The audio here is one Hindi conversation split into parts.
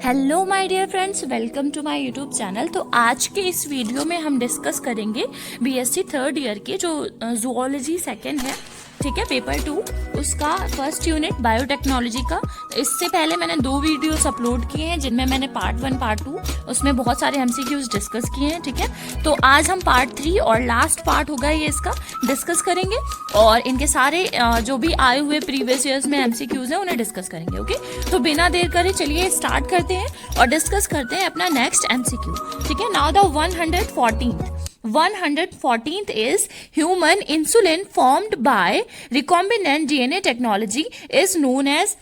Hello my dear friends, welcome to my YouTube channel. तो आज के इस वीडियो में हम डिस्कस करेंगे बीएससी थर्ड ईयर के जो जूलॉजी सेकंड है, ठीक है, पेपर 2 उसका फर्स्ट यूनिट बायोटेक्नोलॉजी का। इससे पहले मैंने 2 वीडियोस अपलोड किए हैं जिनमें मैंने पार्ट 1 पार्ट 2 उसमें बहुत सारे एमसीक्यूज डिस्कस किए हैं, ठीक है। तो आज हम पार्ट 3 और लास्ट पार्ट होगा ये इसका डिस्कस करेंगे और इनके सारे जो भी आए हुए प्रीवियस ईयर्स में एमसीक्यूज हैं उन्हें डिस्कस करेंगे। ओके, तो बिना देर करे चलिए स्टार्ट करते हैं और डिस्कस करते हैं अपना नेक्स्ट एमसीक्यू, ठीक है। Now the 114th is human insulin formed by recombinant DNA technology is known as।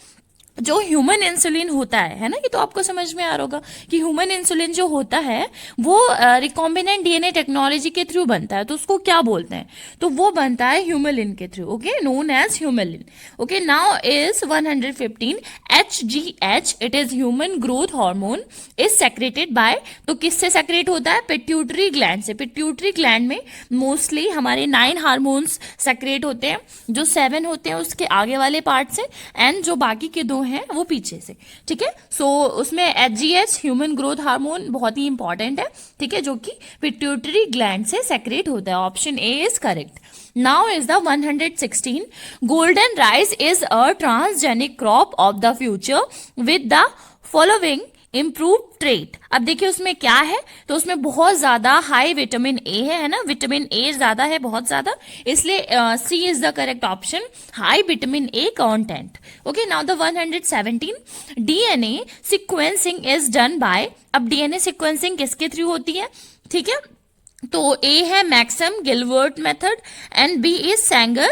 जो ह्यूमन इंसुलिन होता है ना, ये तो आपको समझ में आ रहा होगा कि ह्यूमन इंसुलिन जो होता है वो रिकॉम्बिनेंट डीएनए टेक्नोलॉजी के थ्रू बनता है। तो उसको क्या बोलते हैं? तो वो बनता है ह्यूमलिन के through, okay, known as Humulin. Okay, now is 115 HGH, it is human growth hormone, is secreted by. तो किससे सेक्रेट होता है? पिट्यूटरी ग्लैंड से। पिट्यूटरी ग्लैंड में मोस्टली हमारे 9 हार्मोन्स सेक्रेट होते हैं, जो 7 होते हैं उसके आगे वाले पार्ट से एंड जो बाकी के 2 है वो पीछे से, ठीक है। सो उसमें HGH ह्यूमन ग्रोथ हार्मोन बहुत ही इंपॉर्टेंट है, ठीक है, जो कि पिट्यूटरी ग्लैंड से सेक्रेट होता है। Option A is correct. Now is the 116 golden rice is a transgenic crop of the future with the following improve trait. अब देखिए उसमें क्या है, तो उसमें बहुत ज्यादा हाई विटामिन ए है ना, विटामिन ए ज्यादा है, बहुत ज्यादा, इसलिए C is the correct option, high vitamin A content. Okay, now the 117 DNA sequencing is done by. अब डीएनए सिक्वेंसिंग किसके थ्रू होती है, ठीक है। तो ए है Maxam Gilbert method and B is Sanger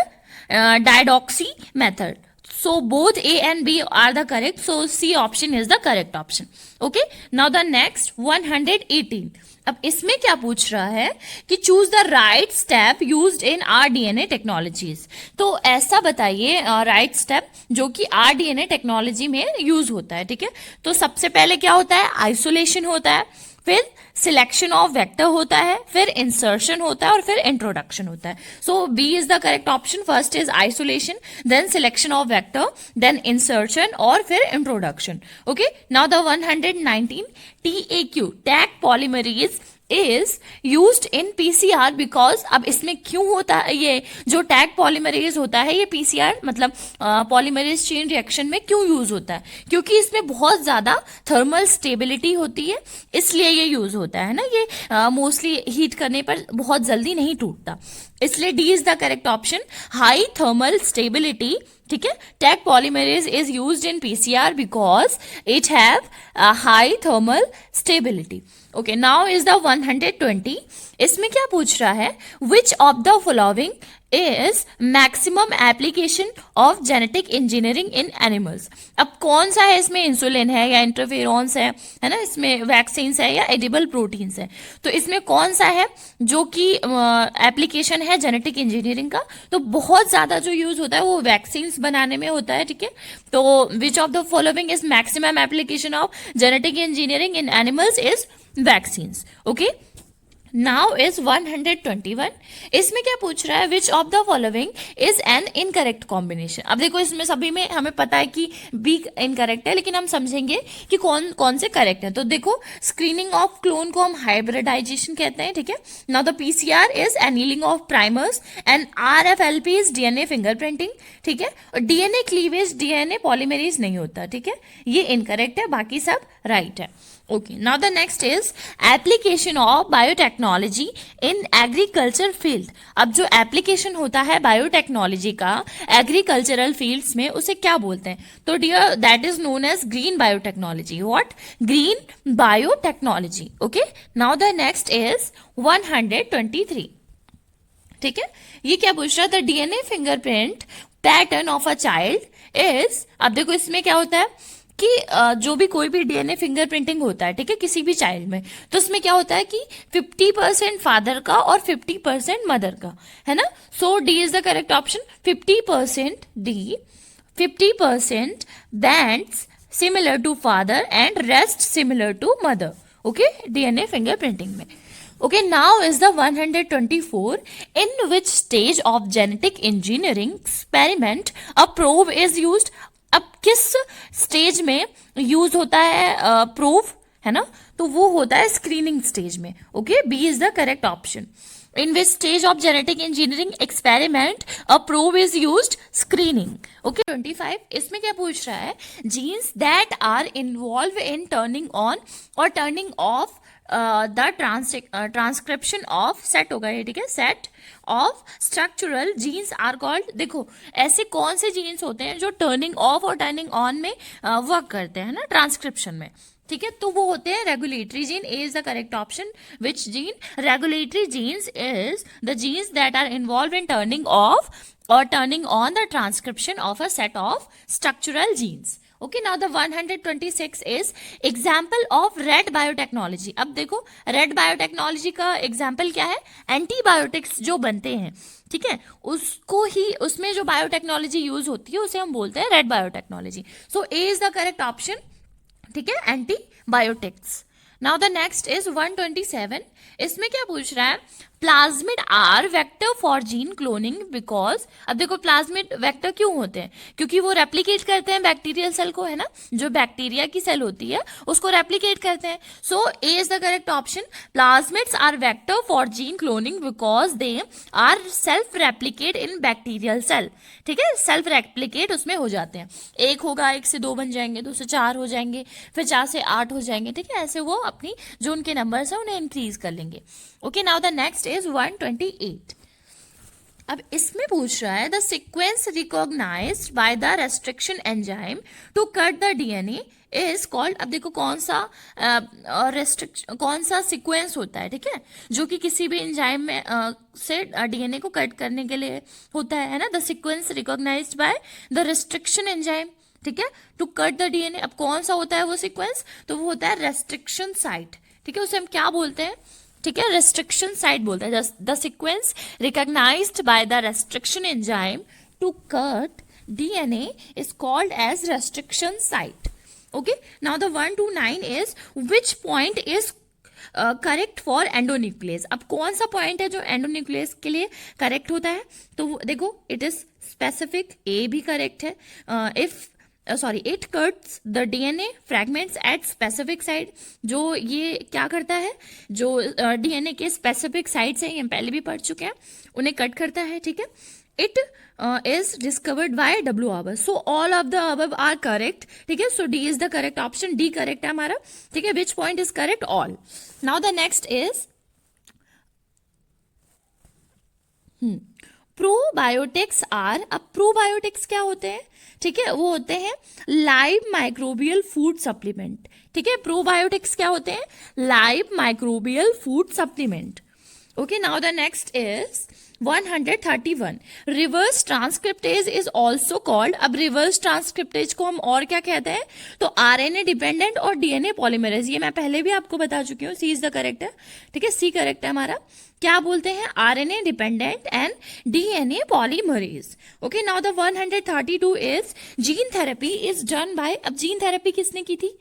dideoxy method. So both A and B are the correct. So C option is the correct option. Okay. Now the next 118. अब इसमें क्या पूछ रहा है कि choose the right step used in are DNA technologies. तो ऐसा बताइए राइट स्टेप जो कि आर डीएनए टेक्नोलॉजी में यूज होता है, ठीक है। तो सबसे पहले क्या होता है? आइसोलेशन होता है, फिर सिलेक्शन ऑफ वेक्टर होता है, फिर इंसर्शन होता है और फिर इंट्रोडक्शन होता है। So B is the correct option. First is isolation, then selection of vector, then insertion और फिर introduction. Okay, now the 119 TAQ Taq polymerase is used in PCR because. अब इसमें क्यों होता है ये जो टैग पॉलीमरेज होता है, ये पीसीआर मतलब पॉलीमरेज चेन रिएक्शन में क्यों यूज होता है? क्योंकि इसमें बहुत ज्यादा थर्मल स्टेबिलिटी होती है, इसलिए ये यूज होता है ना। ये मोस्टली हीट करने पर बहुत जल्दी नहीं टूटता, इसलिए D is the correct option, high thermal stability, ठीक है। Tag polymerase is used in PCR because it have high thermal stability. Okay, now is the 120। इसमें क्या पूछ रहा है? Which of the following is maximum application of genetic engineering in animals. अब कौन सा है इसमें? इंसुलिन है या इंटरफेरॉन्स है ना, इसमें वैक्सीन्स है या एडिबल प्रोटीन्स है। तो इसमें कौन सा है जो कि एप्लीकेशन है जेनेटिक इंजीनियरिंग का? तो बहुत ज्यादा जो यूज होता है वो वैक्सीन्स बनाने में होता है, ठीक है। तो विच of the following is maximum application of genetic engineering in animals is vaccines. Okay, now is 121। इसमें क्या पूछ रहा है? Which of the following is an incorrect combination. अब देखो इसमें सभी में हमें पता है कि बी इनकरेक्ट है, लेकिन हम समझेंगे कि कौन कौन से करेक्ट है। तो देखो स्क्रीनिंग ऑफ क्लोन को हम हाइब्रिडाइजेशन कहते हैं, ठीक है। Now the PCR is annealing of primers and RFLP is DNA fingerprinting, ठीक है। और डीएनए क्लीवेज डीएनए पॉलीमरेज नहीं होता, ठीक है, ये इनकरेक्ट है, बाकी सब राइट है। Okay, now the next is application of biotechnology in agriculture field. अब जो एप्लीकेशन होता है बायोटेक्नोलॉजी का एग्रीकल्चरल फील्ड्स में, उसे क्या बोलते हैं? तो dear that is known as green biotechnology. What? Green biotechnology. Okay, now the next is 123, ठीक है। ये क्या पूछ रहा था? DNA fingerprint pattern of a child is. अब देखो इसमें क्या होता है कि जो भी कोई भी डीएनए फिंगरप्रिंटिंग होता है, ठीक है, किसी भी चाइल्ड में, तो उसमें क्या होता है कि 50% फादर का और 50% मदर का, है ना। So D is the correct option, 50% D, 50% bands similar to father and rest similar to mother. Okay, DNA fingerprinting में। Okay, now is the 124. In which stage of genetic engineering experiment a probe is used? अब किस स्टेज में यूज होता है प्रूफ, है ना, तो वो होता है स्क्रीनिंग स्टेज में. Okay, B is the correct option. In which stage of genetic engineering experiment a probe is used? Screening. Okay, 25. इसमें क्या पूछ रहा है? Genes that are involved in turning on or turning off the transcription of set होगा ये, ठीक है, set of structural genes are called. देखो ऐसे कौन से genes होते हैं जो turning off और turning on में वर्क करते हैं ना ट्रांसक्रिप्शन में, ठीक है, तो वो होते हैं regulatory gene. A is the correct option. Which gene? Regulatory genes is the genes that are involved in turning off और turning on the transcription of a set of structural genes. Okay, now the 126 is example of red biotechnology. अब देखो रेड बायोटेक्नोलॉजी का एग्जाम्पल क्या है? एंटीबायोटिक्स जो बनते हैं, ठीक है, उसको ही, उसमें जो बायोटेक्नोलॉजी यूज होती है उसे हम बोलते हैं red biotechnology. So A is the correct option, ठीक है, antibiotics. Now the next is 127. इसमें क्या पूछ रहा है? Plasmid are vector for gene cloning because. अब देखो प्लाज्मिड वेक्टर क्यों होते हैं? क्योंकि वो रेप्लिकेट करते हैं बैक्टीरियल सेल को, है ना, जो बैक्टीरिया की सेल होती है उसको रेप्लिकेट करते हैं. So A is the correct option. Plasmids are vector for gene cloning because they are self replicate in bacterial cell. ठीक है, सेल्फ रेप्लिकेट उसमें हो जाते हैं. एक होगा, एक से 2 बन जाएंगे, 2 से 4 हो जाएंगे, फिर 4 से 8 हो जाएंगे. ठीक है, ऐसे वो अपनी जो उनके नंबर्स है उन्हें इंक्रीज कर लेंगे. Okay, now the next is 128. अब इसमें पूछ रहा है the sequence recognized by the restriction enzyme to cut the DNA is called. अब देखो कौन सा सीक्वेंस होता है, ठीक है, जो कि किसी भी एंजाइम में से डीएनए को कट करने के लिए होता है ना. The sequence recognized by the restriction enzyme, ठीक है, टू कट द डीएनए. अब कौन सा होता है वो सीक्वेंस? तो वो होता है रेस्ट्रिक्शन साइट. ठीक है, उसे हम क्या बोलते हैं? ठीक है, रेस्ट्रिक्शन साइट बोलते हैं. The sequence recognized by the restriction enzyme to cut DNA is called as restriction site. Okay, now the 129 is which point is correct for endonuclease. अब कौन सा पॉइंट है जो एंडोन्यूक्लियस के लिए करेक्ट होता है? तो देखो इट इज स्पेसिफिक. ए भी करेक्ट है. It cuts the DNA fragments at specific site. जो ये क्या करता है, जो डीएनए के स्पेसिफिक साइट्स हैं, ये हम पहले भी पढ़ चुके हैं, उन्हें कट करता है. ठीक है, it is discovered by W आवर. So all of the above are correct. ठीक है, so D is the correct option. D correct है हमारा. ठीक है, which point is correct? All. Now the next is probiotics are. अब प्रोबायोटिक्स क्या होते हैं? ठीक है, वो होते हैं लाइव माइक्रोबियल फूड सप्लीमेंट. ठीक है, प्रोबायोटिक्स क्या होते हैं? Live microbial food supplement. Okay, now the next is 131. Reverse transcriptase is also called. अब रिवर्स ट्रांसक्रिप्टेज को हम और क्या कहते हैं? तो आरएनए डिपेंडेंट और डीएनए पॉलीमरेज. ये मैं पहले भी आपको बता चुकी हूँ. सी इज द करेक्ट है. ठीक है, सी करेक्ट है हमारा. क्या बोलते हैं? RNA dependent and DNA polymerase. Okay, now the 132 is gene therapy is done by. अब जीन थेरेपी किसने की थी?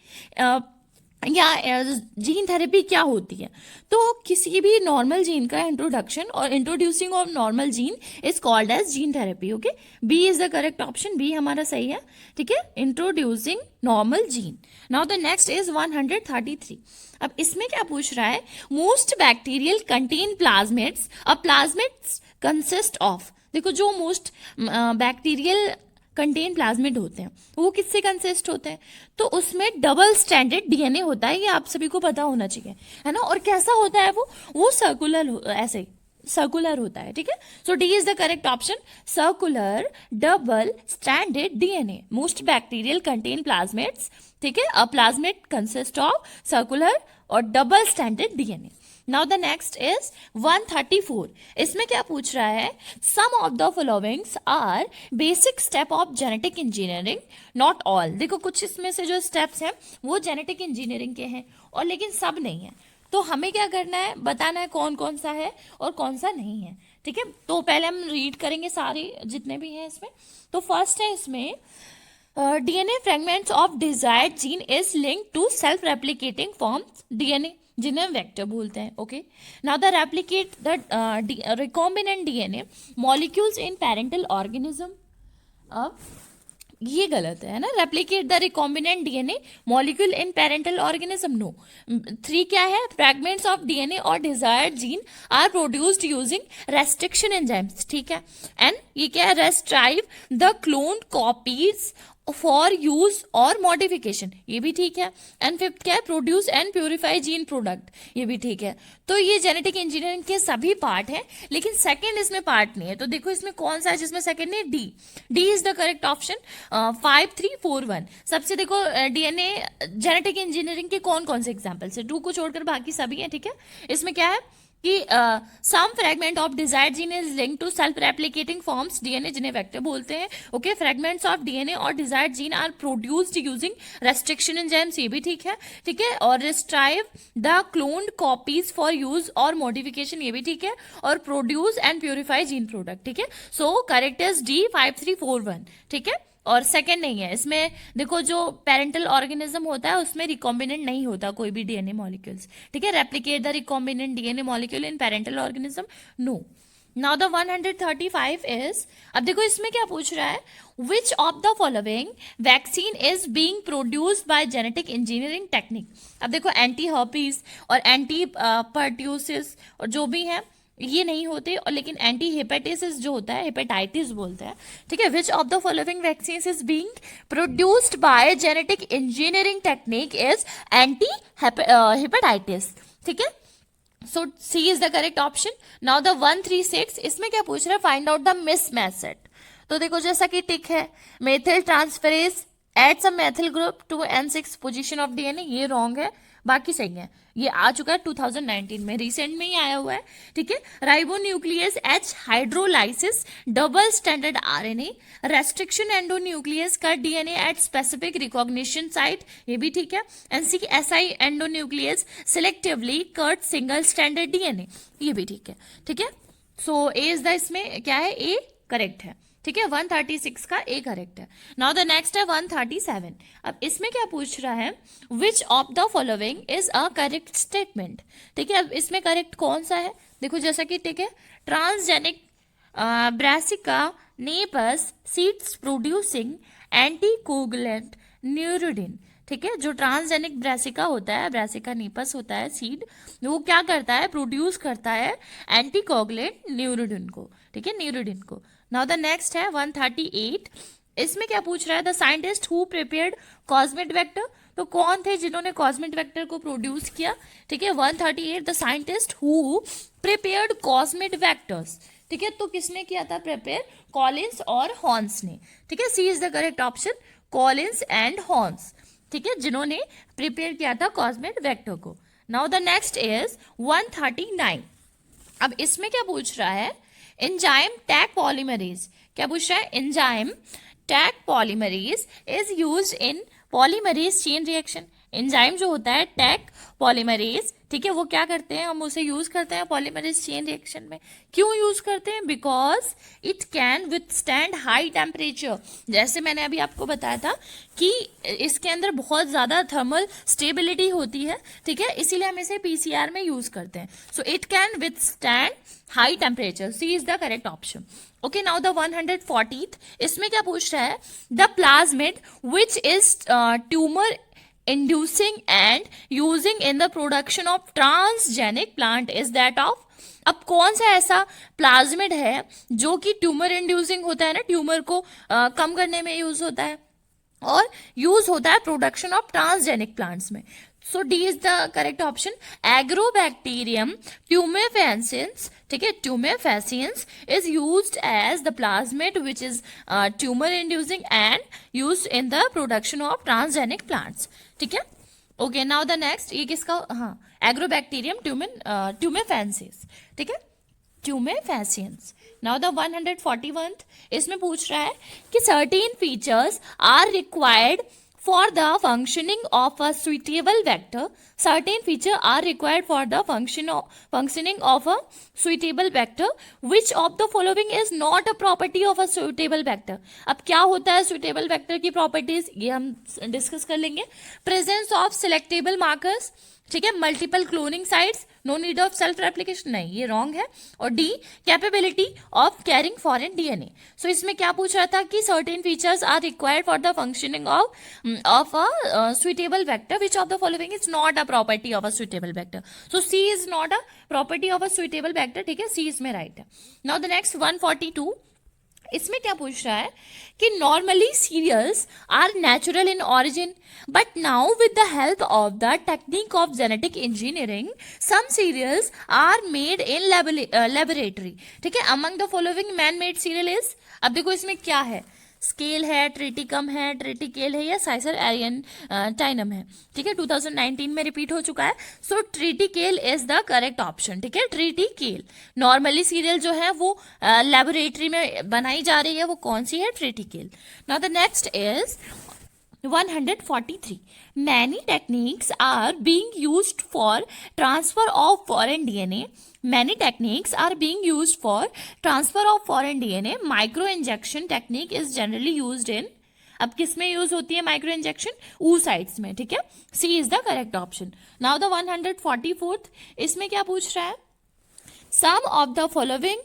या जीन थेरेपी क्या होती है? तो किसी भी नॉर्मल जीन का इंट्रोडक्शन और introducing of normal gene is called as gene therapy. Okay, B is the correct option. B हमारा सही है. ठीक है, introducing normal gene. Now the next is 133. अब इसमें क्या पूछ रहा है? Most bacterial contain plasmids. अब प्लाज्मिड्स कंसिस्ट ऑफ. देखो जो मोस्ट बैक्टीरियल कंटेन प्लाज्मिड होते हैं वो किससे कंसिस्ट होते हैं? तो उसमें डबल स्ट्रैंडेड डीएनए होता है. ये आप सभी को पता होना चाहिए, है ना. और कैसा होता है वो सर्कुलर, ऐसे सर्कुलर होता है. ठीक है, so D is the correct option. Circular double stranded DNA. Most bacterial contain plasmids. ठीक है, a plasmid consist of circular और double stranded DNA. Now the next is 134. इसमें क्या पूछ रहा है? Some of the followings are basic step of genetic engineering, not all. देखो कुछ इसमें से जो स्टेप्स हैं वो जेनेटिक इंजीनियरिंग के हैं और लेकिन सब नहीं है. तो हमें क्या करना है? बताना है कौन कौन सा है और कौन सा नहीं है. ठीक है, तो पहले हम रीड करेंगे सारे जितने भी हैं इसमें. तो फर्स्ट है इसमें DNA fragments of desired gene is linked to self replicating forms DNA, जिन्हें वेक्टर बोलते हैं. Okay, now the replicate the recombinant DNA molecules in parental organism. अब ये गलत है ना, replicate the recombinant DNA molecule in parental organism, no. 3 क्या है, फ्रैगमेंट्स ऑफ डीएनए और desired gene are produced using restriction enzymes, ठीक है। एंड ये क्या है, retrieve the cloned copies for use और मॉडिफिकेशन, ये भी ठीक है। एंड 5th क्या है, produce and purify gene product, ये भी ठीक है। तो ये जेनेटिक इंजीनियरिंग के सभी पार्ट हैं, लेकिन सेकंड इसमें पार्ट नहीं है। तो देखो इसमें कौन सा है जिसमें सेकंड नहीं, D is the correct option. 5341 सबसे देखो डीएनए जेनेटिक इंजीनियरिंग के कौन कौन से एग्जाम्पल्स है, 2 को छोड़कर बाकी सभी हैं, ठीक है। इसमें क्या है कि some fragment of desired gene is link to self replicating forms DNA, जिन्हें वेक्टर बोलते हैं। ओके, फ्रेगमेंट्स ऑफ डीएनए और desired gene are produced using restriction enzymes, ये भी ठीक है, ठीक है। और retrieve the cloned copies for use और मॉडिफिकेशन, ये भी ठीक है। और produce and purify gene product, ठीक है। सो करेक्ट इज डी 5341, ठीक है। और सेकंड नहीं है इसमें, देखो जो पेरेंटल ऑर्गेनिज्म होता है उसमें रिकॉम्बिनेंट नहीं होता कोई भी डीएनए मॉलिक्यूल्स, ठीक है। Replicate the recombinant DNA molecule in parental organism, no. Now the 135 is, अब देखो इसमें क्या पूछ रहा है, which of the following vaccine is being produced by genetic engineering technique. अब देखो एंटी हर्पीज और एंटी पर्ट्यूसिस और जो भी है ये नहीं होते, और लेकिन एंटी हेपेटिस जो होता है, हेपेटाइटिस बोलते हैं, ठीक है। Which of the following vaccine is being produced by genetic engineering technique is anti hepatitis, ठीक है। So C is the correct option. Now the 136 इसमें क्या पूछ रहा है, find out the mismatch set. तो देखो जैसा कि टिक है, methyl transferase adds a methyl group to N6 position of DNA, ये रॉन्ग है, बाकी सही है। ये आ चुका है 2019 में, रिसेंट में ही आया हुआ है, ठीक है। Ribonuclease H hydrolysis double standard RNA, restriction endonuclease का DNA at specific recognition site, ये भी ठीक है। SI endonuclease selectively cut single standard DNA, ये भी ठीक है, ठीक है। सो ए इज द, इसमें क्या है, ए करेक्ट है, ठीक है। 136 का ए करेक्ट है। नाउ द नेक्स्ट है 137। अब इसमें क्या पूछ रहा है, which of the following is a correct statement, ठीक है। अब इसमें करेक्ट कौन सा है, देखो जैसा कि ठीक है, transgenic Brassica napus seeds producing anticoagulant neurodin, ठीक है। जो ट्रांसजेनिक ब्रासिका होता है, ब्रासिका नेपस होता है सीड, वो क्या करता है, प्रोड्यूस करता है एंटीकोगुलेंट न्यूरोडिन को, ठीक है, न्यूरोडिन को। नाउ द नेक्स्ट है 138। इसमें क्या पूछ रहा है, the scientist who prepared cosmic vector, तो कौन थे जिन्होंने कॉस्मिक वेक्टर को प्रोड्यूस किया, ठीक है। 138 the scientist who prepared cosmic vectors, ठीक है। तो किसने किया था प्रिपेयर, कॉलिंस और हॉर्न्स ने, ठीक है। C is the correct option, Collins and Horns, ठीक है, जिन्होंने प्रिपेयर किया था कॉस्मिक वेक्टर को। Now the next is 139। अब इसमें क्या पूछ रहा है, एंजाइम टैग पॉलीमरेज, क्या पूछ रहा है, enzyme tag polymerase is used in polymerase chain reaction. Enzyme जो होता है टैग पॉलीमरेज, ठीक है, वो क्या करते हैं, हम उसे यूज करते हैं पॉलीमरेज चेन रिएक्शन में। क्यों यूज करते हैं, because it can withstand high temperature. जैसे मैंने अभी आपको बताया था कि इसके अंदर बहुत ज्यादा थर्मल स्टेबिलिटी होती है, ठीक है, इसीलिए हम इसे पीसीआर में यूज करते हैं। So it can withstand high temperature, C is the correct option. Okay, now the 140th, इसमें क्या पूछ रहा है, the plasmid which is tumour inducing and using in the production of transgenic plant is that of। अब कौन सा ऐसा प्लाज्मिड है जो कि ट्यूमर इंड्यूसिंग होता है ना, ट्यूमर को कम करने में यूज होता है और यूज होता है प्रोडक्शन ऑफ ट्रांसजेनिक प्लांट्स में। So D is the correct option, Agrobacterium tumefaciens, ठीक है, tumefaciens is used as the plasmid which is tumour inducing and used in the production of transgenic plants, ठीक है। ओके, नाउ द नेक्स्ट, ये किसका, हाँ, एग्रोबैक्टीरियम ट्यूमेफेसियंस, ठीक है, ट्यूमेफेसियंस। नाउ द 141th, इसमें पूछ रहा है कि certain features are required for the functioning of a suitable vector, certain features are required for the functioning of a suitable vector. Which of the following is not a property of a suitable vector? अब क्या होता है suitable vector की properties, ये हम डिस्कस कर लेंगे। Presence of selectable markers, ठीक है, multiple cloning sites, no need of self replication, नहीं ये रॉन्ग है। और D, capability of carrying foreign DNA. So इसमें क्या पूछ रहा था कि certain features are required for the functioning of a suitable vector, which of the following is not a property of a suitable vector. So C is not a property of a suitable vector, ठीक है, सी इसमें राइट है। नाउ द नेक्स्ट 142, इसमें क्या पूछ रहा है कि normally cereals are natural in origin, but now with the help of the technique of genetic engineering some cereals are made in laboratory, ठीक है। Among the following man made cereal is, अब देखो इसमें क्या है, स्केल है, ट्रिटिकम है, ट्रिटिकेल है, या साइसर एरियन टाइनम है, ठीक है, 2019 में रिपीट हो चुका है। So triticale is the correct option, ठीक है, ट्रिटिकेल। नॉर्मली सीरियल जो है वो लेबोरेटरी में बनाई जा रही है, वो कौन सी है, triticale. Now the next is 143, many techniques are being used for transfer of foreign DNA. Many techniques are being used for transfer of foreign DNA. Micro injection technique is generally used in, अब किस में यूज होती है माइक्रो इंजेक्शन, oocytes में, ठीक है, C is the correct option. Now the 144th, इसमें क्या पूछ रहा है, Some of the following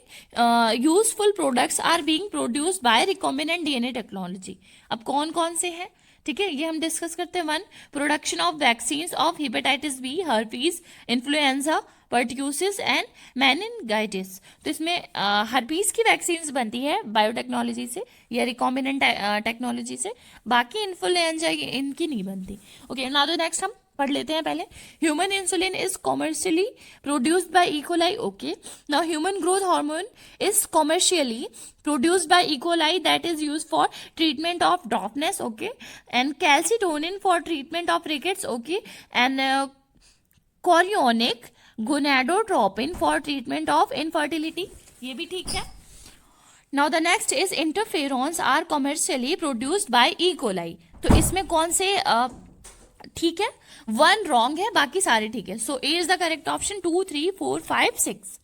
useful products are being produced by recombinant DNA technology. अब कौन कौन से हैं, ठीक है, ये हम डिस्कस करते हैं। 1, production of vaccines of hepatitis B, herpes, influenza, pertussis and meningitis. तो इसमें हर्पीज की वैक्सीन्स बनती है बायोटेक्नोलॉजी से या रिकॉम्बिनेंट टेक्नोलॉजी से, बाकी इन्फ्लुएंजा इनकी नहीं बनती। ओके, नाउ द नेक्स्ट हम पढ़ लेते हैं पहले। Human insulin is commercially produced by E coli, okay. Now human growth hormone is commercially produced by E. coli that is used for treatment of deafness, okay, and calcitonin for treatment of rickets, okay, and chorionic gonadotropin for treatment of infertility, ये भी ठीक है। Now the next is interferons are commercially produced by E. coli, तो इसमें कौन से ठीक है, 1 रॉन्ग है, बाकी सारे ठीक है। So A is the correct option, 2, 3, 4, 5, 6।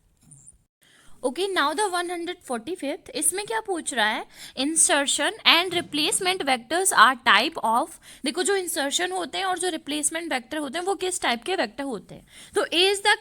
Okay, now the 145th, इसमें क्या पूछ रहा है, insertion and replacement vectors are type of, देखो जो इंसर्शन होते हैं और जो रिप्लेसमेंट वेक्टर होते हैं वो किस टाइप के वेक्टर होते हैं, तो A is the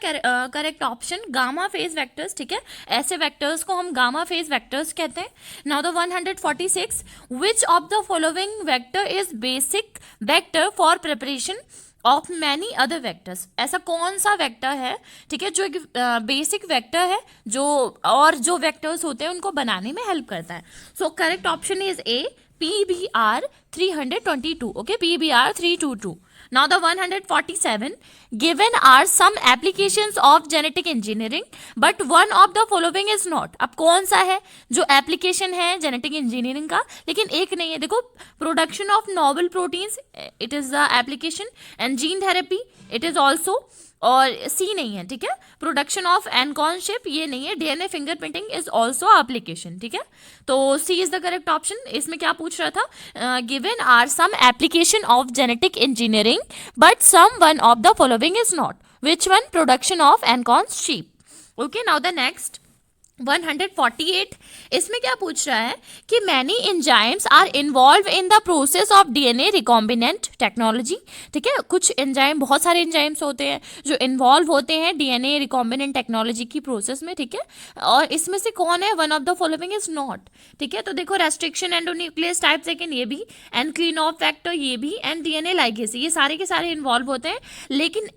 correct option, gamma phage vectors, ठीक है, ऐसे वेक्टर्स को हम गामा फेज वेक्टर्स कहते हैं। Now the 146, which of the following vector is basic vector for preparation of many other vectors, ऐसा कौन सा वेक्टर है, ठीक है, जो एक बेसिक वेक्टर है जो और जो वेक्टर्स होते हैं उनको बनाने में हेल्प करता है। So correct option is a, PBr 322, okay, PBr 322. Now the 147, given are some applications of genetic engineering but one of the following is not. अब कौन सा है जो एप्लीकेशन है जेनेटिक इंजीनियरिंग का लेकिन एक नहीं है, देखो, production of novel proteins it is the application, and gene therapy it is also, और सी नहीं है, ठीक है, प्रोडक्शन ऑफ एनकॉनशिप ये नहीं है, DNA fingerprinting is also application, ठीक है, तो C is the correct option. इसमें क्या पूछ रहा था, given are some application of genetic engineering but some one of the following is not, which one, production of एनकॉनशिप। ओके, नाउ द नेक्स्ट 148, इसमें क्या पूछ रहा है कि many enzymes are involved in the process of DNA recombinant technology, ठीक है, कुछ एंजाइम, बहुत सारे एंजाइम्स होते हैं जो इन्वॉल्व होते हैं डीएनए रिकॉम्बिनेंट टेक्नोलॉजी की प्रोसेस में, ठीक है, और इसमें से कौन है, one of the following is not, ठीक है, तो देखो, रेस्ट्रिक्शन एंडोन्यूक्लियस टाइप सेकेंड ये भी, एंड क्लीन ऑफ फैक्टर ये भी, एंड डीएनए लाइगेज, ये सारे के सारे इन्वॉल्व होते हैं, लेकिन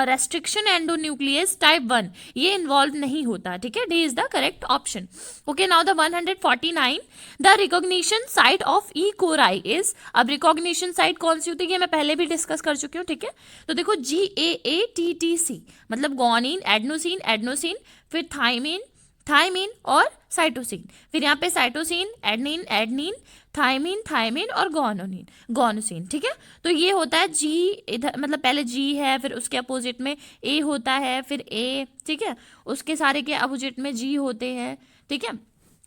रेस्ट्रिक्शन एंडोन्यूक्लियस टाइप 1 ये इन्वॉल्व नहीं होता, ठीक है, D is the correct option. Okay, now the 149, the recognition site of E. coli is, अब recognition site कौन सी होती है, मैं पहले भी डिस्कस कर चुकी हूँ, ठीक है, तो देखो GAATTC मतलब गोनिन, एडनोसिन, एडनोसिन, फिर थाइमिन, थाइमिन और साइटोसिन, फिर यहाँ पे cytosine, adenine, adenine, thymine, thymine और गोनोनिन, गोनोसिन, ठीक है, तो ये होता है जी, इधर मतलब पहले जी है, फिर उसके अपोजिट में ए होता है, फिर ए, ठीक है, उसके सारे के अपोजिट में जी होते हैं, ठीक है,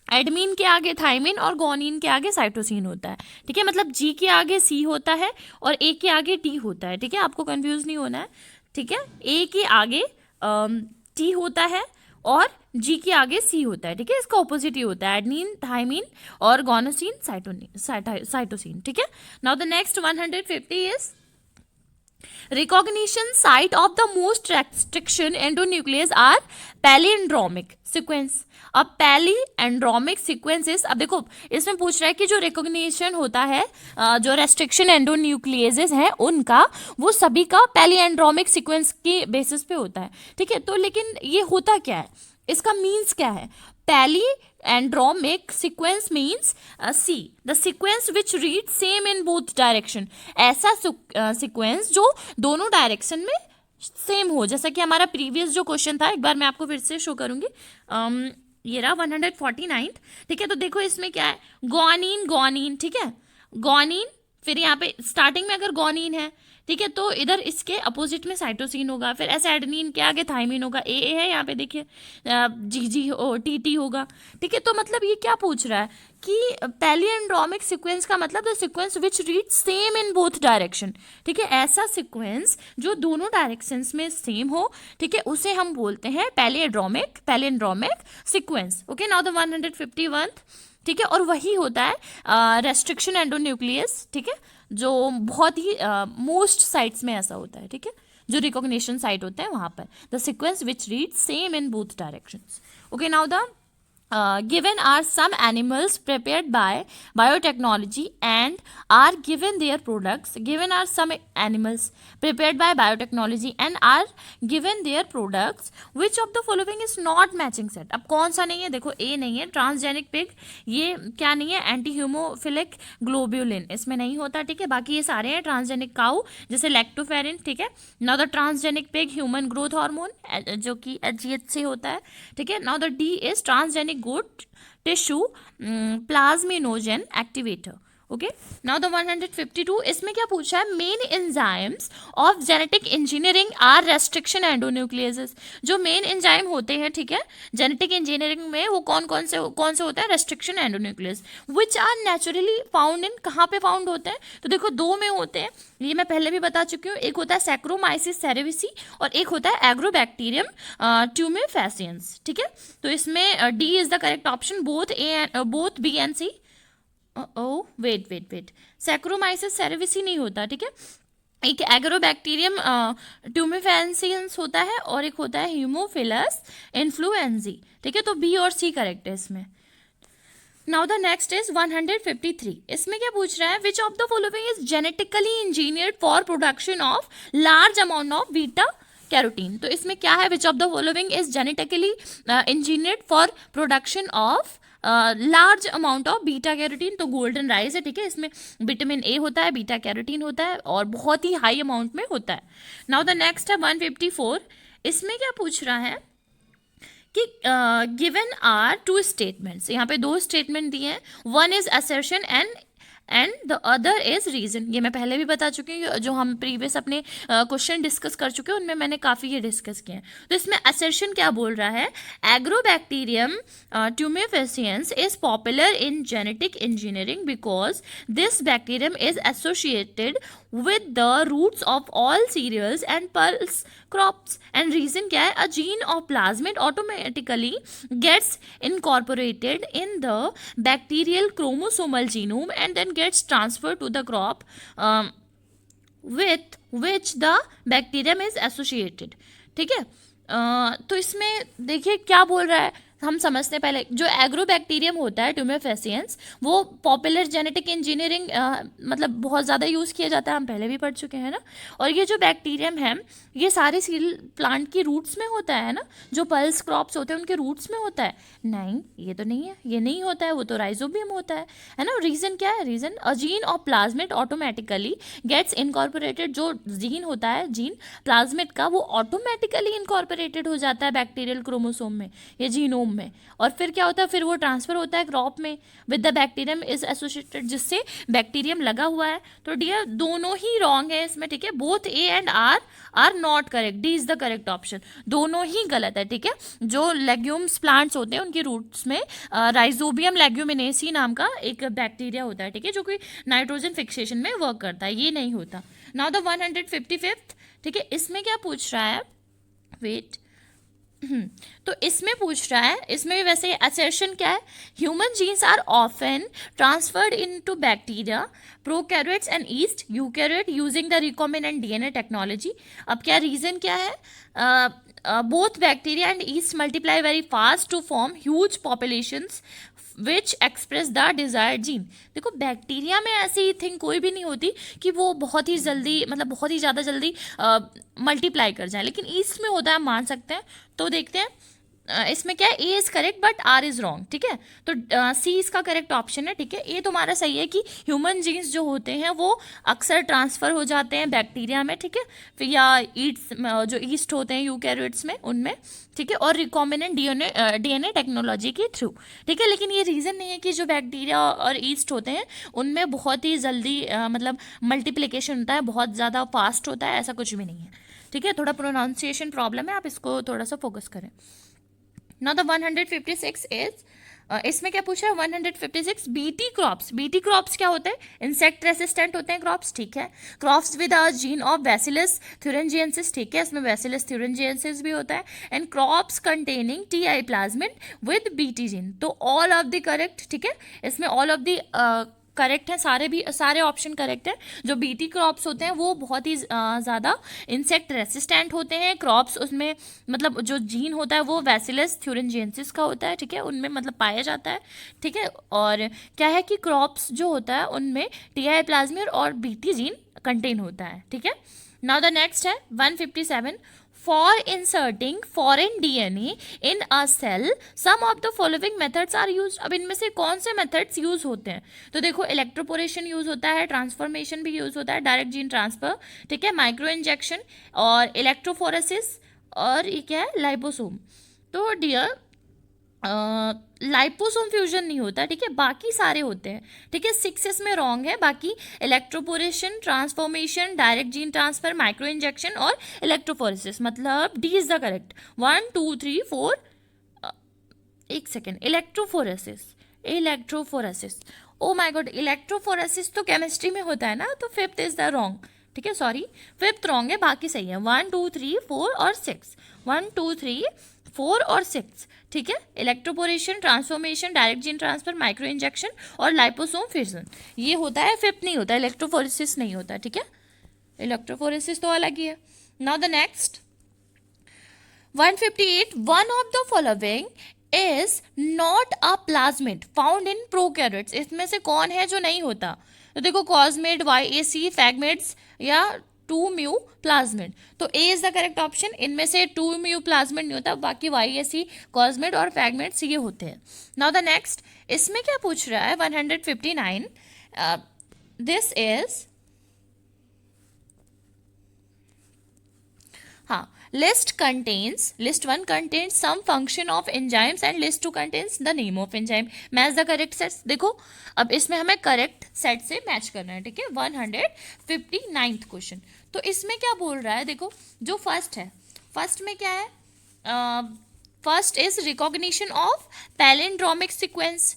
एडमिन के आगे थाइमिन और गोनिन के आगे साइटोसिन होता है, ठीक है, मतलब जी के आगे सी होता है और ए के आगे टी होता है, ठीक है, आपको कंफ्यूज नहीं होना है, ठीक है, ए के आगे टी होता है और जी के आगे सी होता है, ठीक है, इसका ऑपोजिट ही होता है, एडनिन, थाइमिन और गोनोसिन, साइटोसिन, ठीक है। Now the next 150 is Recognition site of the most restriction endonuclease are palindromic sequence. अब पैलीएंड्रोमिक सीक्वेंसेस, अब देखो इसमें पूछ रहा है कि जो रिकॉग्निशन होता है जो रेस्ट्रिक्शन एंडोन्यूक्लिएजेस हैं उनका, वो सभी का पैलीएंड्रोमिक सीक्वेंस के बेसिस पे होता है, ठीक है। तो लेकिन ये होता क्या है, इसका मीन्स क्या है? Palindromic sequence means see the sequence which read same in both direction. ऐसा सीक्वेंस जो दोनों डायरेक्शन में सेम हो, जैसा कि हमारा प्रीवियस जो क्वेश्चन था, एक बार मैं आपको फिर से शो करूंगी। ये रहा 149, ठीक है। तो देखो इसमें क्या है, ग्वानिन गोनिन, ठीक है, गोनिन, फिर यहाँ पे स्टार्टिंग में अगर गोनिन है, ठीक है, तो इधर इसके अपोजिट में साइटोसिन होगा, फिर एसिडाइन के आगे थाइमिन होगा, ए है यहाँ पे देखिए, जी टी होगा, ठीक है। तो मतलब ये क्या पूछ रहा है कि पैलीएंड्रोमिक सीक्वेंस का मतलब the sequence which read same in both direction, ठीक है। ऐसा सीक्वेंस जो दोनों डायरेक्शंस में सेम हो, ठीक है, उसे हम बोलते हैं पैलीएंड्रोमिक सीक्वेंस। ओके, नाउ द 151, ठीक है। और वही होता है रेस्ट्रिक्शन एंडोन्यूक्लियस, ठीक है, जो बहुत ही मोस्ट साइट्स में ऐसा होता है, ठीक है, जो रिकॉग्निशन साइट होते हैं वहां पर, the sequence which read same in both directions. Okay, now the given are some animals prepared by biotechnology and are given their products. Given are some animals prepared by biotechnology and are given their products. Which of the following is not matching set? अब कौन सा नहीं है? देखो ए नहीं है, ट्रांसजेनिक पिग, ये क्या नहीं है, एंटी ह्यूमोफिलिक ग्लोब्यूलिन इसमें नहीं होता, ठीक है। बाकी ये सारे हैं ट्रांसजेनिक काउ जैसे लैक्टोफेरिन, ठीक है। Now the transgenic pig human growth hormone जो कि HGH से होता है, ठीक है। Now the D is transgenic good tissue plasminogen activator. Okay, now the 152, इसमें क्या पूछा है, main enzymes of genetic engineering are restriction endonucleases. जो मेन एंजाइम होते हैं, ठीक है, जेनेटिक इंजीनियरिंग में, वो कौन से होते हैं, restriction endonuclease, which are naturally found in, कहाँ पे फाउंड होते हैं? तो देखो दो में होते हैं, ये मैं पहले भी बता चुकी हूँ, एक होता है सैक्रोमाइसिस सेरेविसी और एक होता है एग्रोबैक्टीरियम ट्यूमेफेसियंस, ठीक है। तो इसमें D is the correct option, both B and C. Wait, Saccharomyces cerevisiae नहीं होता, ठीक है। एक एग्रोबैक्टीरियम ट्यूमेफेसियंस होता है और एक होता है हीमोफिलस इन्फ्लुएंजी, ठीक है। तो बी और सी करेक्ट है इसमें। नाउ द नेक्स्ट इज 153, इसमें क्या पूछ रहा है, which of the following is genetically engineered for production of large amount of beta carotene. तो इसमें क्या है, which of the following is genetically engineered for production of large amount of beta carotene. तो गोल्डन राइस है, ठीक है, इसमें विटामिन ए होता है, बीटा कैरोटीन होता है और बहुत ही हाई अमाउंट में होता है। नाउ द नेक्स्ट है 154, इसमें क्या पूछ रहा है कि गिवन आर टू स्टेटमेंट्स, यहाँ पे दो स्टेटमेंट दिए हैं, one is assertion and the other is reason. ये मैं पहले भी बता चुकी हूँ, जो हम प्रीवियस अपने क्वेश्चन डिस्कस कर चुके हैं उनमें मैंने काफ़ी ये डिस्कस किए हैं। तो इसमें असर्शन क्या बोल रहा है, Agrobacterium tumefaciens is popular in genetic engineering because this bacterium is associated with the roots of all cereals and pulse crops. And reason क्या है, a gene of plasmid automatically gets incorporated in the bacterial chromosomal genome and then gets transferred to the crop with which the bacterium is associated, ठीक है। तो इसमें देखिए क्या बोल रहा है, हम समझते हैं पहले, जो एग्रोबैक्टीरियम होता है ट्यूमेफेसियंस, वो पॉपुलर जेनेटिक इंजीनियरिंग मतलब बहुत ज़्यादा यूज़ किया जाता है, हम पहले भी पढ़ चुके हैं ना। और ये जो बैक्टीरियम है ये सारे सीरियल प्लांट की रूट्स में होता है ना, जो पल्स क्रॉप्स होते हैं उनके रूट्स में होता है, नहीं ये तो नहीं है, ये नहीं होता है, वो तो राइजोबियम होता है ना। रीज़न क्या है, reason a gene of plasmid automatically gets incorporated, जो जीन होता है, जीन प्लाज्मिड का, वो ऑटोमेटिकली इनकॉर्पोरेटेड हो जाता है बैक्टीरियल क्रोमोसोम में या जीनोम में, और फिर क्या होता है, फिर वो ट्रांसफर होता है क्रॉप में with the bacterium is associated, जिससे बैक्टीरियम लगा हुआ है। तो डियर दोनों ही रॉन्ग है इसमें, ठीक है, both A and R not correct, D is the correct option, दोनों ही गलत है, ठीक है। जो लेग्यूम्स प्लांट्स होते हैं उनके रूट्स में राइजोबियम लेग्यूमिनेसी नाम का एक बैक्टीरिया होता है, ठीक है, जो कि नाइट्रोजन फिक्सेशन में वर्क करता है, ये नहीं होता। नाउ द 155, ठीक है, इसमें क्या पूछ रहा है, वेट, तो इसमें पूछ रहा है, इसमें भी वैसे असर्शन क्या है, human genes are often transferred into bacteria, prokaryotes and yeast eukaryote using the recombinant DNA technology. अब क्या रीजन क्या है, both bacteria and yeast multiply very fast to form huge populations which express the desired gene. देखो बैक्टीरिया में ऐसी थिंग कोई भी नहीं होती कि वो बहुत ही जल्दी, मतलब बहुत ही ज़्यादा जल्दी मल्टीप्लाई कर जाए, लेकिन ईस्ट में होता है, मान सकते हैं। तो देखते हैं इसमें क्या है, A is correct but R is wrong, ठीक है। तो सी इसका करेक्ट ऑप्शन है, ठीक है। ए तुम्हारा सही है कि ह्यूमन जीन्स जो होते हैं वो अक्सर ट्रांसफर हो जाते हैं बैक्टीरिया में, ठीक है, फिर या ईट्स जो ईस्ट होते हैं यूकैरियोट्स में उनमें, ठीक है, और रिकॉम्बिनेंट डीएनए टेक्नोलॉजी के थ्रू, ठीक है। लेकिन ये रीज़न नहीं है कि जो बैक्टीरिया और ईस्ट होते हैं उनमें बहुत ही जल्दी मतलब मल्टीप्लिकेशन होता है, बहुत ज़्यादा फास्ट होता है, ऐसा कुछ भी नहीं है, ठीक है। थोड़ा प्रोनाउंसिएशन प्रॉब्लम है, आप इसको थोड़ा सा फोकस करें। नाउ द 156 इज, इसमें क्या पूछा है 156, बीटी क्रॉप्स। बीटी क्रॉप्स क्या होते हैं, इंसेक्ट रेसिस्टेंट होते हैं क्रॉप्स, ठीक है। Crops with a gene of Bacillus thuringiensis, ठीक है, इसमें बैसिलस थ्यूरेंजिएंसिस भी होता है। And crops containing Ti plasmid with Bt gene. तो ऑल ऑफ द करेक्ट, ठीक है, इसमें ऑल ऑफ द करेक्ट है, सारे ऑप्शन करेक्ट है। जो बीटी क्रॉप्स होते हैं वो बहुत ही ज़्यादा इंसेक्ट रेसिस्टेंट होते हैं। क्रॉप्स उसमें मतलब जो जीन होता है वो बैसिलस थ्यूरेंजिएंसिस का होता है, ठीक है, उनमें मतलब पाया जाता है, ठीक है। और क्या है कि क्रॉप्स जो होता है उनमें टीआई प्लाज्मिड और बीटी जीन कंटेन होता है, ठीक है। नाउ द नेक्स्ट है 157, for inserting foreign DNA in a cell some of the following methods are used। अब इनमें से कौन से मेथड्स यूज होते हैं, तो देखो इलेक्ट्रोपोरेशन यूज होता है, ट्रांसफॉर्मेशन भी यूज होता है, डायरेक्ट जीन ट्रांसफर, ठीक है, माइक्रो इंजेक्शन और इलेक्ट्रोफोरेसिस, और ये क्या है लाइपोसोम। तो डियर लाइपोसोम फ्यूजन नहीं होता, ठीक है, बाकी सारे होते हैं, ठीक है। 6 इसमें रॉन्ग है, बाकी electroporation, transformation, direct gene transfer, micro injection और इलेक्ट्रोफोरेसिस, मतलब डी इज द करेक्ट। 1 2 3 4, एक second, electrophoresis, oh my God, electrophoresis तो केमिस्ट्री में होता है ना, तो 5th इज द रॉन्ग, ठीक है, सॉरी 5th रॉन्ग है, बाकी सही है। 1 2 3 4 और 6, 1 2 3 4 और 6, ठीक है। Electroporation, transformation, direct gene transfer, micro injection और लाइपोसोम फ्यूजन, ये होता है, 5th नहीं होता, इलेक्ट्रोफोरेसिस नहीं होता, ठीक है। इलेक्ट्रोफोरेसिस तो अलग ही है। Now the next 158, one of the following is not a plasmid found in prokaryotes. इसमें से कौन है जो नहीं होता, तो देखो कॉस्मिड, YAC, फैगमेट्स या 2 म्यू प्लाज्मिड। तो A is the correct option, इनमें से 2 म्यू प्लाज्मिड नहीं होता, बाकी YAC, कॉस्मिड और फैगमेट्स ये होते हैं। नाउ द नेक्स्ट, इसमें क्या पूछ रहा है 159, दिस इज, हाँ, list 1 contains some function of enzymes and list 2 contains the name of enzyme। Match the correct sets. देखो अब इसमें हमें करेक्ट सेट से मैच करना है, ठीक है। 159th क्वेश्चन, तो इसमें क्या बोल रहा है, देखो जो फर्स्ट है, फर्स्ट में क्या है, first is recognition of palindromic sequence,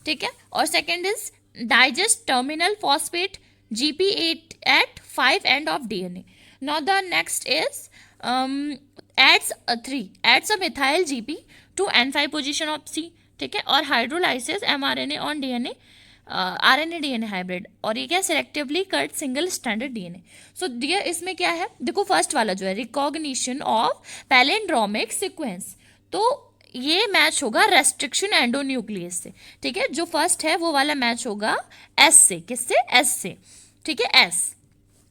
ठीक है, और second is digest terminal phosphate GP8 at 5 end of DNA। Now the next is adds a methyl GP to N5 position of C, ठीक है, और hydrolysis mRNA on DNA RNA DNA hybrid, और ये क्या selectively cut single standard DNA। So dear इसमें क्या है, देखो फर्स्ट वाला जो है रिकॉग्निशन ऑफ पैलिंड्रोमिक सीक्वेंस, तो ये मैच होगा रेस्ट्रिक्शन एंडोन्यूक्लियस से, ठीक है। जो फर्स्ट है वो वाला मैच होगा S से, किससे, S से, ठीक है, S,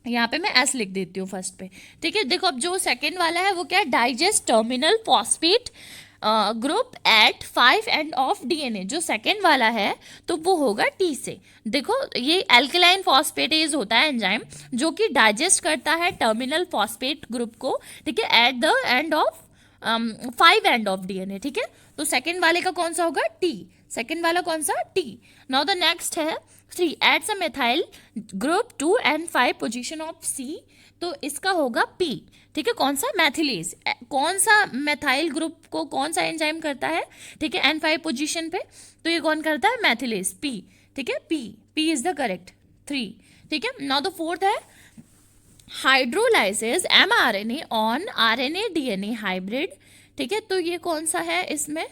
यहाँ पे मैं S लिख देती हूँ फर्स्ट पे, ठीक है। देखो अब जो सेकेंड वाला है वो क्या है, digest terminal phosphate group at 5 end of DNA, जो सेकेंड वाला है तो वो होगा T से। देखो ये एल्कलाइन फॉस्फेटेज होता है एंजाइम जो कि डाइजेस्ट करता है टर्मिनल फॉस्फेट ग्रुप को, ठीक है, at the end of 5 end of DNA, ठीक है। तो सेकेंड वाले का कौन सा होगा, T, सेकेंड वाला कौन सा, T। नाउ द नेक्स्ट है 3, adds a methyl group 2 and 5 position of C, तो इसका होगा P, ठीक है, कौन सा, मैथिलेज। कौन सा मेथाइल ग्रुप को कौन सा एंजाइम करता है, ठीक है, N5 पोजीशन पे, तो ये कौन करता है, मैथिलेज, P, ठीक है, P इज द करेक्ट 3, ठीक है। नाउ द फोर्थ है hydrolysis mRNA on RNA DNA hybrid, ठीक है, तो ये कौन सा है इसमें,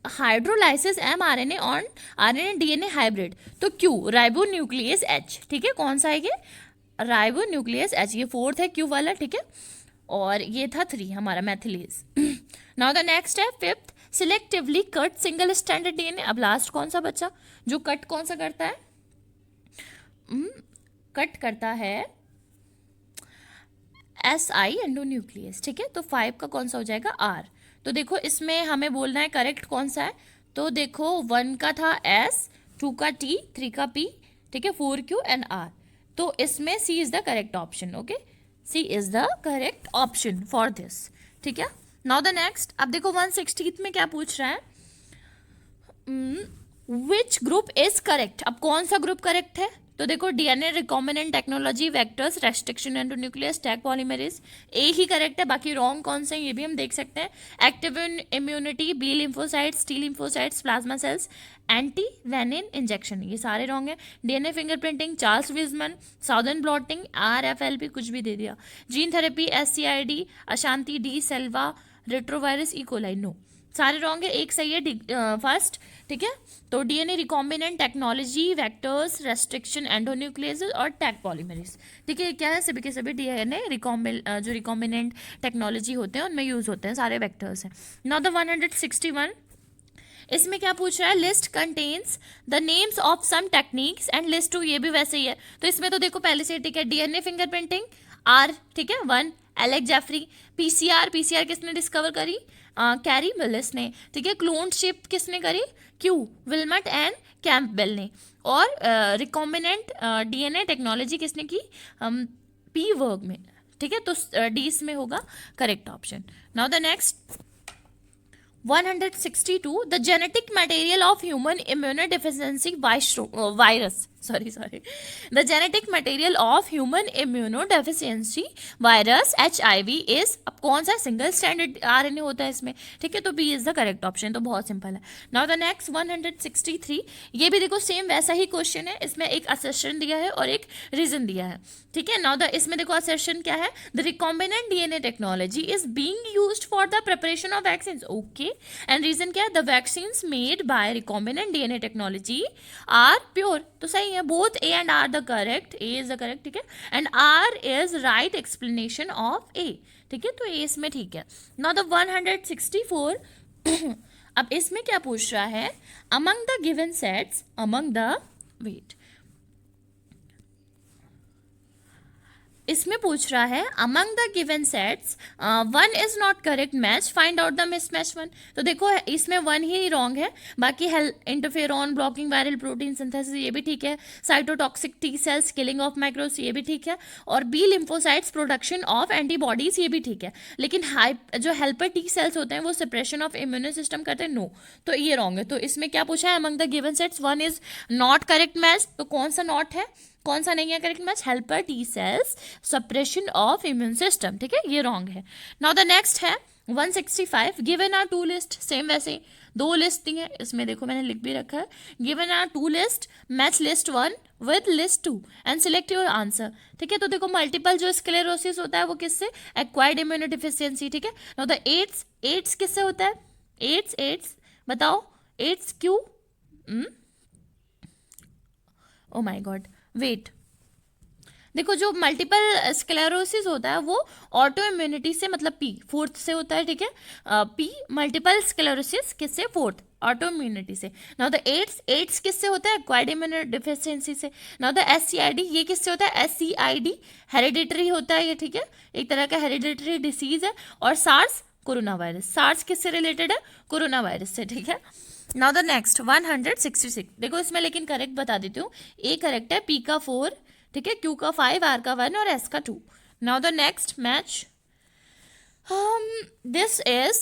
hydrolysis M R N A on R N A D N A hybrid, तो क्यू राइबो न्यूक्लियस एच, ठीक है, कौन सा है ये, राइबो न्यूक्लियस एच, ये फोर्थ है क्यू वाला, ठीक है, और ये था 3 हमारा मैथिलीज। नाउ द नेक्स्ट है 5th, selectively cut single stranded DNA. अब लास्ट कौन सा बच्चा जो कट कौन सा करता है, कट करता है SI एंडोन्यूक्लियस, ठीक है, तो 5 का कौन सा हो जाएगा R। तो देखो इसमें हमें बोलना है करेक्ट कौन सा है, तो देखो 1 का था S, 2 का T, 3 का P, ठीक है, 4Q एंड R, तो इसमें C is the correct option, okay, C is the correct option for this, ठीक है। नाउ द नेक्स्ट, अब देखो 160th में क्या पूछ रहा है, विच ग्रुप इज करेक्ट, अब कौन सा ग्रुप करेक्ट है, तो देखो DNA recombinant technology, vectors, restriction endonuclease, Taq polymerase, A ही करेक्ट है, बाकी रॉन्ग कौन से हैं ये भी हम देख सकते हैं, active immunity, B lymphocytes, T lymphocytes, plasma cells, antivenin injection, ये सारे रॉन्ग है, DNA fingerprinting, Charles Weismann, southern blotting, RFLP कुछ भी दे दिया, gene therapy, SCID, Ashanti, De Silva, retrovirus, E coli, no, सारे रॉन्ग है, एक सही है फर्स्ट, ठीक है, तो DNA recombinant technology, vectors, restriction endonuclease और टैग पॉलीमरेज, ठीक है, क्या है, सभी के सभी डीएनए जो रिकॉम्बिनेंट टेक्नोलॉजी होते हैं उनमें यूज होते हैं, सारे वेक्टर्स हैं। नाउ द 161, इसमें क्या पूछ रहा है, list contains the names of some techniques and list 2, ये भी वैसे ही है, तो इसमें तो देखो पहले से ठीक है, डीएनए फिंगरप्रिंटिंग R, ठीक है 1, एलेक्स जेफरी, पीसीआर किसने डिस्कवर करी, कैरी मिलिस ने, ठीक है, क्लोन शिप किसने करी, क्यू विल्मट एंड कैम्पबेल ने, और रिकॉम्बिनेंट डीएनए टेक्नोलॉजी किसने की, P वर्ग में, ठीक है, तो डी इसमें होगा correct option. Now the next 162, the genetic material of human immunodeficiency virus, the genetic material of human immunodeficiency virus HIV is, अब कौन सा सिंगल स्टैंडर्ड RNA होता है इसमें, ठीक है, तो B is the correct option, तो बहुत सिंपल है। नाउ द नेक्स्ट 163, ये भी देखो सेम वैसा ही क्वेश्चन है, इसमें एक असर्शन दिया है और एक रीजन दिया है, ठीक है। नाउ द इसमें देखो असर्शन क्या है, the recombinant DNA technology is being used for the preparation of vaccine, okay, and reason क्या है, the vaccines made by recombinant DNA technology are pure, तो सही है, both A and R the correct, A is the correct, ठीक है, and R is right explanation of A, ठीक है, तो A इसमें ठीक है। नाउ द 164, अब इसमें क्या पूछ रहा है, among the given sets, among the wait, इसमें पूछ रहा है among the given sets 1 is not correct match, find out the mismatch 1, तो देखो इसमें 1 ही रॉन्ग है, बाकी interferon blocking viral protein synthesis ये भी ठीक है, cytotoxic T cells killing of microbes ये भी ठीक है, और B lymphocytes production of antibodies ये भी ठीक है, लेकिन जो हेल्पर टी सेल्स होते हैं वो सप्रेशन ऑफ इम्यून सिस्टम करते हैं, नो, तो ये रॉन्ग है। तो इसमें क्या पूछा है, among the given sets 1 is not correct match, तो कौन सा नॉट है, कौन सा नहीं है correct match, helper T cells suppression of immune system, ठीक है, ये रॉन्ग है। नाउ द नेक्स्ट है 165, गिवन आर 2 लिस्ट, सेम वैसे 2 लिस्ट दी है, इसमें देखो मैंने लिख भी रखा है, given are 2 list, match list 1 with list 2 and select your answer, ठीक है, तो देखो मल्टीपल जो स्क्लेरोसिस होता है वो किससे, एक्वायर्ड इम्यूनोडेफिशिएंसी, ठीक है। नाउ द एड्स किससे होता है, एड्स बताओ, एड्स क्यों, ओ माय गॉड, वेट, देखो जो मल्टीपल स्क्लेरोसिस होता है वो ऑटो इम्यूनिटी से, मतलब P 4th से होता है, ठीक है, P मल्टीपल स्क्लेरोसिस किससे, 4th ऑटो इम्यूनिटी से। नाउ द एड्स किससे होता है, एक्वायर्ड इम्यूनोडेफिशिएंसी से। नाउ द SCID ये किससे होता है, SCID हेरिडिटरी होता है ये, ठीक है, एक तरह का हेरिडिटरी डिसीज है, और सार्स कोरोना वायरस, सार्स किससे रिलेटेड है, कोरोना वायरस से, ठीक है। नाउ द नेक्स्ट 166, देखो इसमें लेकिन करेक्ट बता देती हूँ, ए करेक्ट है, P का 4, ठीक है, Q का 5, R का 1 और S का 2। Now the next match, this is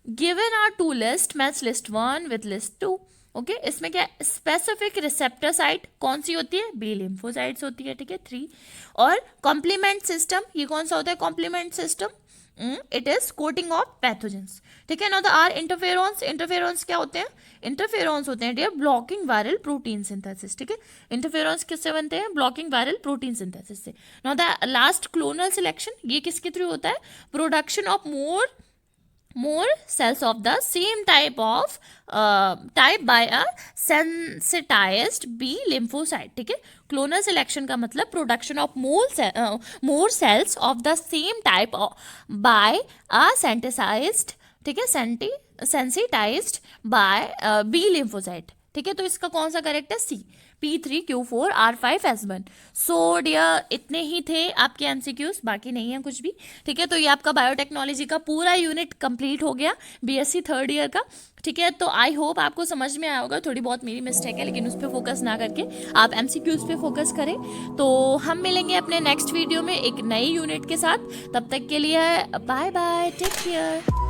given are 2 list, match list 1 with list 2, okay, इसमें क्या स्पेसिफिक रिसेप्टर साइट कौन सी होती है, बी लिम्फोसाइट्स होती है, ठीक है, 3, और कॉम्प्लीमेंट सिस्टम, ये कौन सा होता है complement system, it is coating of pathogens, ठीक है। Now the R interferons, interferons क्या होते हैं? इंटरफेरॉन्स होते हैं dear blocking viral protein synthesis, ठीक है। इंटरफेरॉन्स किससे बनते हैं? ब्लॉकिंग वायरल प्रोटीन सिंथेसिस से। Now the last clonal selection, ये किसके थ्रू होता है? Production of more cells of the same type by a sensitized B lymphocyte, ठीक है। क्लोनल सिलेक्शन का मतलब production of more cells of the same type by a sensitized, ठीक है, sensitized by B lymphocyte, ठीक है। तो इसका कौन सा करेक्ट है? सी, P3Q4R5S1। सो डियर इतने ही थे आपके एमसीक्यूज, बाकी नहीं है कुछ भी, ठीक है। तो ये आपका बायोटेक्नोलॉजी का पूरा यूनिट कंप्लीट हो गया, बीएससी थर्ड ईयर का, ठीक है। तो आई होप आपको समझ में आया होगा। थोड़ी बहुत मेरी मिस्टेक है, लेकिन उस पर फोकस ना करके आप एमसीक्यूज पे फोकस करें। तो हम मिलेंगे अपने नेक्स्ट वीडियो में एक नई यूनिट के साथ। तब तक के लिए बाय बाय, टेक केयर।